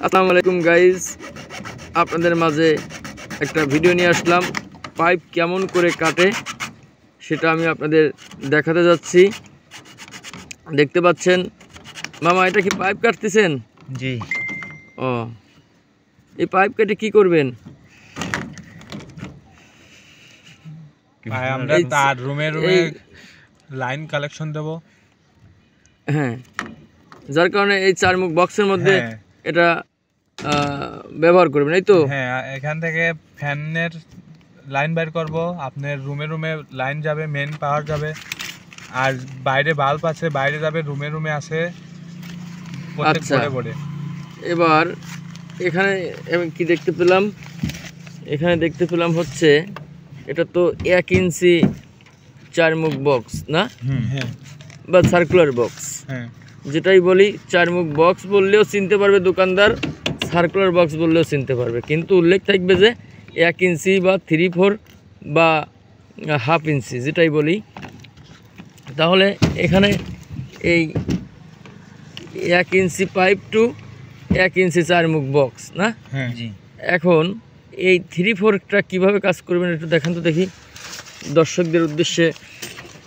আসসালামু আলাইকুম গাইজ, আপনাদের মাঝে একটা ভিডিও নিয়ে আসলাম। পাইপ কেমন করে কাটে সেটা আমি আপনাদের দেখাতে যাচ্ছি। দেখতে পাচ্ছেন মামা, এটা কি পাইপ কাটতেছেন? জি। ও, এই পাইপ কেটে কি করবেন? আমরা তার রুমে রুমে লাইন কালেকশন দেব। হ্যাঁ, যার কারণে এই চার মুখ বক্সের মধ্যে এটা ব্যবহার করবেন, এই তো? হ্যাঁ, এখান থেকে ফ্যানের লাইন বের করব, আপনার রুমে রুমে লাইন যাবে, মেন পাওয়ার যাবে, আর বাইরে বাল্ব আছে, বাইরে যাবে, রুমে রুমে আছে। আচ্ছা, এবার এখানে কি দেখতে পেলাম? এখানে দেখতে পেলাম হচ্ছে এটা তো 1 ইঞ্চি 4 মুখ বক্স না? হ্যাঁ, বা সার্কুলার বক্স, হ্যাঁ, যেটাই বলি 4 মুখ বক্স বললেও চিনতে পারবে দোকানদার, সার্কুলার বক্স বললেও চিনতে পারবে, কিন্তু উল্লেখ থাকবে যে 1 ইঞ্চি বা 3/4 বা হাফ ইঞ্চি, যেটাই বলি। তাহলে এখানে এই 1 ইঞ্চি পাইপ টু 1 ইঞ্চি 4 মুখ বক্স না? হ্যাঁ, জি। এখন এই 3/4টা কীভাবে কাজ করবেন একটু দেখান তো দেখি। দর্শকদের উদ্দেশ্যে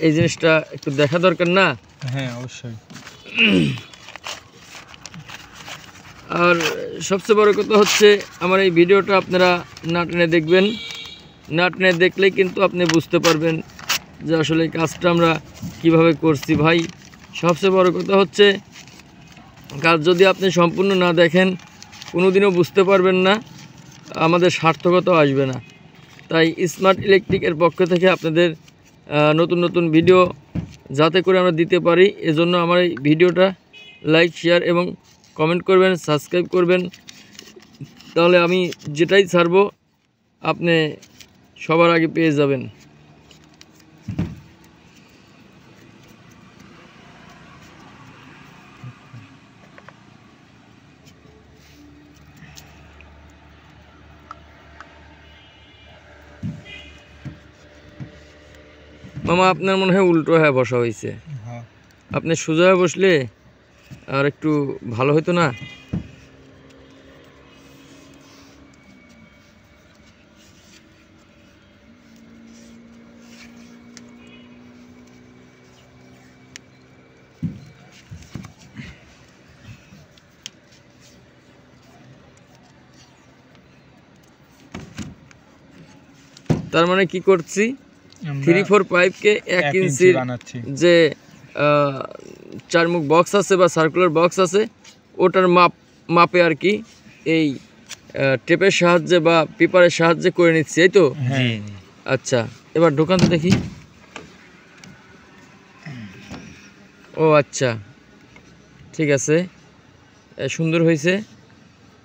এই জিনিসটা একটু দেখা দরকার না? হ্যাঁ, অবশ্যই। আর সবচেয়ে বড় কথা হচ্ছে, আমার এই ভিডিওটা আপনারা না টেনে দেখবেন। না টেনে দেখলেই কিন্তু আপনি বুঝতে পারবেন যে আসলে এই কাজটা আমরা কিভাবে করছি। ভাই, সবচেয়ে বড় কথা হচ্ছে, কাজ যদি আপনি সম্পূর্ণ না দেখেন কোনোদিনও বুঝতে পারবেন না, আমাদের সার্থকতাও আসবে না। তাই স্মার্ট ইলেকট্রিকের পক্ষ থেকে আপনাদের নতুন নতুন ভিডিও যাতে করে আমরা দিতে পারি, এজন্য আমার এই ভিডিওটা লাইক, শেয়ার এবং কমেন্ট করবেন, সাবস্ক্রাইব করবেন। তাহলে আমি যেটাই ছাড়বো আপনি সবার আগে পেয়ে যাবেন। মামা, আপনার মনে হয় উল্টো হয়ে বসা হয়েছে। আপনি সোজা হয়ে বসলে আর একটু ভালো হতো না? তার মানে কি করছি, 3/4 পাইপকে 1 ইঞ্চির যে 4 মুখ বক্স আছে বা সার্কুলার বক্স আছে, ওটার মাপে আর কি এই টেপের সাহায্যে বা পেপারের সাহায্যে করে নিচ্ছি, এই তো? আচ্ছা, এবার ঢোকান তো দেখি। ও আচ্ছা, ঠিক আছে, সুন্দর হয়েছে,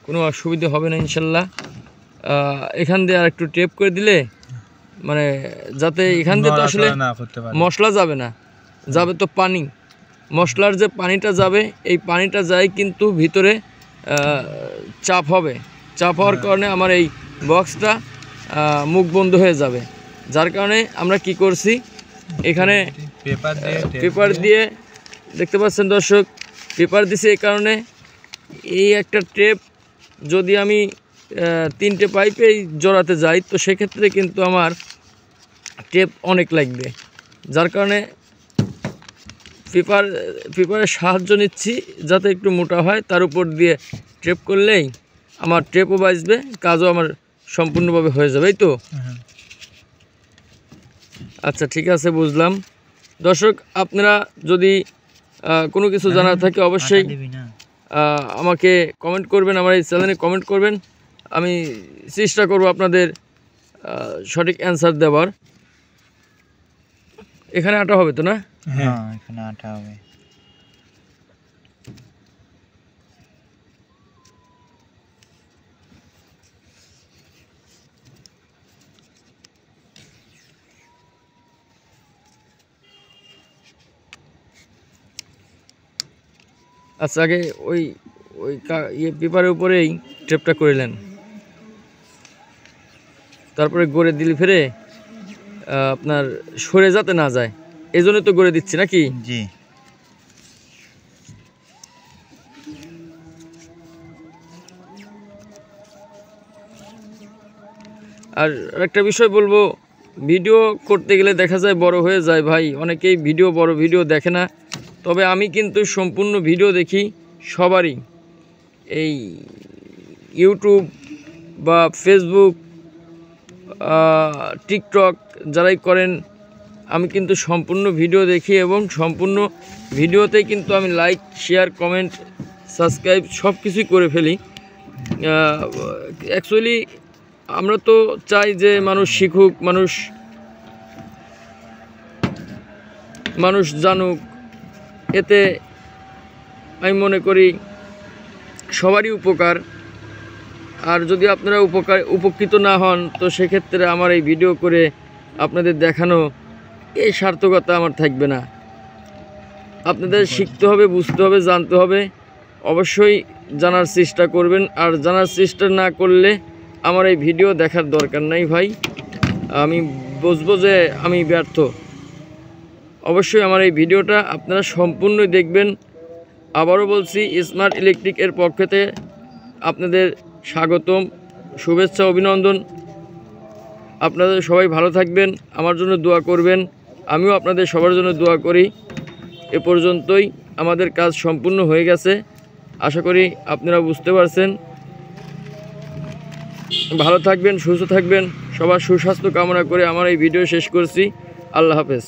কোনো অসুবিধা হবে না ইনশাল্লাহ। এখান দিয়ে আর একটু টেপ করে দিলে, মানে যাতে এখান দিয়ে তো আসলে মশলা যাবে না, যাবে তো পানি। মশলার যে পানিটা যাবে, এই পানিটা যায় কিন্তু ভিতরে চাপ হবে, চাপ হওয়ার কারণে আমার এই বক্সটা মুখ বন্ধ হয়ে যাবে। যার কারণে আমরা কি করছি, এখানে পেপার দিয়ে, দেখতে পাচ্ছেন দর্শক, পেপার দিছে। এই কারণে এই একটা টেপ যদি আমি 3টে পাইপেই জড়াতে যাই, তো সেক্ষেত্রে কিন্তু আমার টেপ অনেক লাগবে। যার কারণে পেপারের সাহায্য নিচ্ছি যাতে একটু মোটা হয়, তার উপর দিয়ে টেপ করলেই আমার টেপও বাঁচবে, কাজও আমার সম্পূর্ণভাবে হয়ে যাবে, এই তো? আচ্ছা, ঠিক আছে, বুঝলাম। দর্শক, আপনারা যদি কোনো কিছু জানার থাকে অবশ্যই আমাকে কমেন্ট করবেন, আমার এই চ্যানেলে কমেন্ট করবেন। আমি চেষ্টা করব আপনাদের সঠিক অ্যান্সার দেওয়ার। এখানে আটা হবে তো না? হ্যাঁ, এখানে আটা হবে। আচ্ছা, আগে ওই ওই পেপারের উপরেই টেপটা করলেন, তারপরে গড়ে দিলে ফেরে আপনার সরে যাতে না যায়, এই জন্য তো গড়ে দিচ্ছি নাকি? জি। আর একটা বিষয় বলবো, ভিডিও করতে গেলে দেখা যায় বড় হয়ে যায় ভাই, অনেকেই বড় ভিডিও দেখে না, তবে আমি কিন্তু সম্পূর্ণ ভিডিও দেখি সবারই। এই ইউটিউব বা ফেসবুক, টিকটক যারাই করেন, আমি কিন্তু সম্পূর্ণ ভিডিও দেখি এবং সম্পূর্ণ ভিডিওতেই কিন্তু আমি লাইক, শেয়ার, কমেন্ট, সাবস্ক্রাইব সব কিছুই করে ফেলি। অ্যাকচুয়ালি আমরা তো চাই যে মানুষ শিখুক, মানুষ জানুক, এতে আমি মনে করি সবারই উপকার। আর যদি আপনারা উপকৃত না হন, তো সেক্ষেত্রে আমার এই ভিডিও করে আপনাদের দেখানো এই সার্থকতা আমার থাকবে না। আপনাদের শিখতে হবে, বুঝতে হবে, জানতে হবে, অবশ্যই জানার চেষ্টা করবেন। আর জানার চেষ্টা না করলে আমার এই ভিডিও দেখার দরকার নাই ভাই, আমি বুঝবো যে আমি ব্যর্থ। অবশ্যই আমার এই ভিডিওটা আপনারা সম্পূর্ণই দেখবেন। আবারও বলছি, স্মার্ট ইলেকট্রিক এর পক্ষ থেকে আপনাদের স্বাগতম, শুভেচ্ছা, অভিনন্দন। আপনাদের সবাই ভালো থাকবেন, আমার জন্য দোয়া করবেন, আমিও আপনাদের সবার জন্য দোয়া করি। এ পর্যন্তই আমাদের কাজ সম্পূর্ণ হয়ে গেছে, আশা করি আপনারা বুঝতে পারছেন। ভালো থাকবেন, সুস্থ থাকবেন, সবার সুস্বাস্থ্য কামনা করে আমার এই ভিডিও শেষ করছি। আল্লাহ হাফেজ।